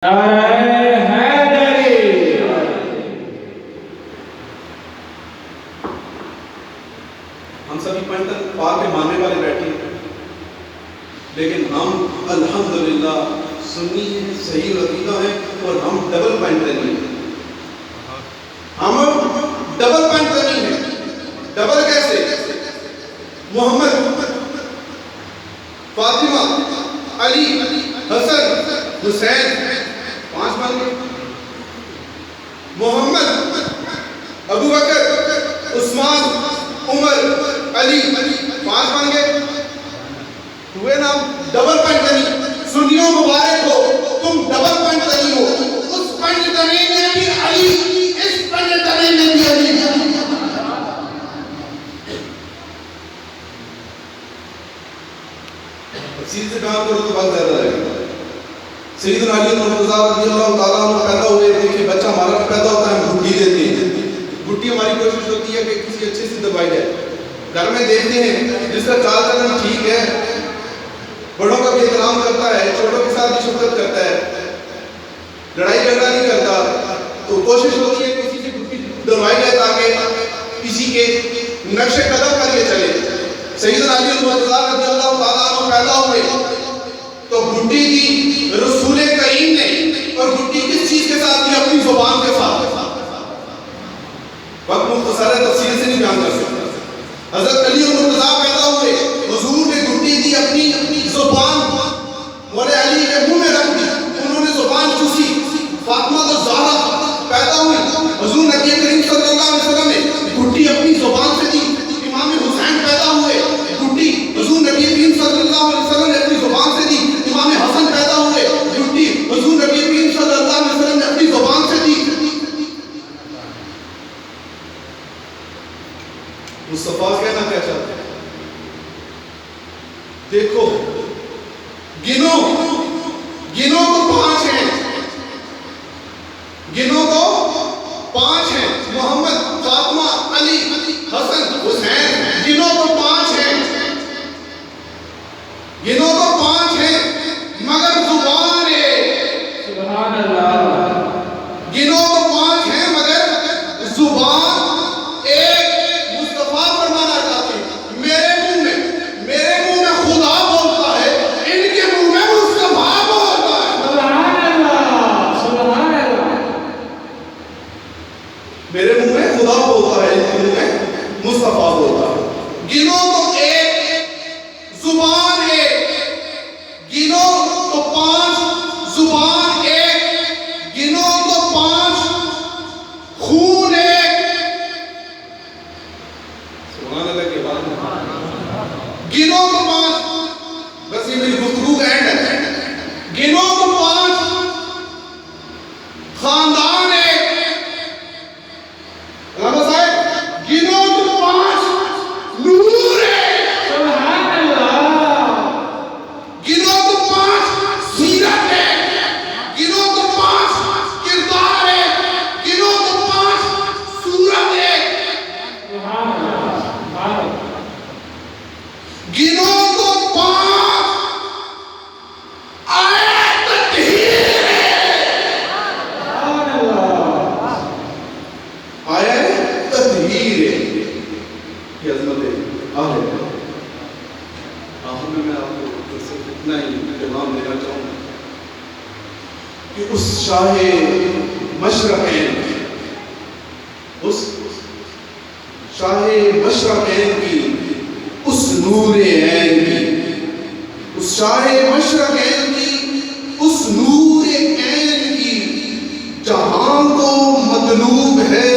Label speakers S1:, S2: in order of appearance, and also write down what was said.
S1: ہم سبھی پنڈت پاک کے ماننے والے بیٹھے ہیں، لیکن ہم الحمدللہ سنی ہیں، صحیح عقیدہ ہیں، اور ہم ڈبل پوائنٹ نہیں ہیں. ہم ڈبل پوائنٹ نہیں ہیں. ڈبل کیسے؟ محمد، فاطمہ، علی، حسن، حسین، 5 بن گئے. محمد، ابو بکر، عثمان، عمر، علی، 5 بن گئے. ہوئے نا ڈبل پوائنٹ نہیں. سنیوں مبارک ہو، تم ڈبل پوائنٹ نہیں ہو. اس پوائنٹ تنے میں بھی علی، اس پوائنٹ تنے میں بھی علی. تفصیل سے کام کرو تو بہت زیادہ رہے گا. سیدنا علی مرتضیٰ رضی اللہ تعالیٰ عنہ پیدا ہوئے تھے کہ بچہ ہمارا پیدا ہوتا ہے ہم گھٹی دیتے ہیں. گھٹی ہماری کوشش ہوتی ہے کہ کسی اچھے سے دبائی جائے. گھر میں دیکھتے ہیں جس کا چال چلن ٹھیک ہے، بڑوں کا بھی احترام کرتا ہے، چھوٹوں کے ساتھ بھی شفقت کرتا ہے، لڑائی جھگڑا نہیں کرتا، تو کوشش ہوتی ہے کسی سے گھٹی دبائی جائے تاکہ کسی کے نقش قدم پر یہ چلے. سیدنا علی مرتضیٰ رضی اللہ تعالیٰ عنہ پیدا ہوئے تو گھٹی دی رسول کریم نے، اور گھٹی کس چیز کے ساتھ دی؟ اپنی زبان کے ساتھ. وقت مختصر ہے، تفصیل سے نہیں بیان کر سکتا. حضرت علی مرتضیٰ پیدا ہوئے، حضور نے گھٹی دی اپنی زبان مولا علی کے منہ میں رکھ دی، انہوں نے زبان چوسی. فاطمہ الزہرا پیدا ہوئی، حضور نبی کریم صلی اللہ علیہ وسلم نے گھٹی اپنی زبان سے دی. امام حسین پیدا ہوئے، گھٹی حضور نبی کریم صلی اللہ علیہ وسلم نے اپنی زبان سے دی. امام حسن پیدا ہوئے، گھٹی حضور نبی کریم صلی اللہ علیہ وسلم نے اپنی زبان سے دی. مصطفیٰ کہنا کیا چاہتے ہیں؟ دیکھو، گنو تو 5 ہیں، گنو تو 5 ہیں. محمد، فاطمہ، علی، حسن، حسین، گنو تو 5 ہیں. گنو تو 5 ہیں مگر زبان ہے. سبحان اللہ. گنو تو 5 ہیں مگر زبان مصطفیٰ ہوتا ہے. گنو تو 1 زبان 1، گنو تو 5 زبان 1، گنو تو 5 خون 1. سبحان اللہ کے بعد گنو تو 5، بس یہ میری گفتگو کا اینڈ ہے. گنو تو 5 خاندان 1. علامہ صاحب، گنو تو 5 نور ہے. سبحان اللہ. گنو تو 5 سیرت ہے، گنو تو 5 کردار ہے، گنو تو 5 صورت ہے. سبحان اللہ. گنو تو 5 آیت تطہیر ہے. سبحان اللہ. آیت تطہیر ہے. یہ عظمت ہے. آخر میں آپ کو صرف اتنا ہی پیغام دینا چاہوں گا کہ اس شاہ مشرقین، اس شاہ مشرقین کی، اس نور عین کی، اس شاہ مشرقین کی، اس نور عین کی جہاں کو مطلوب ہے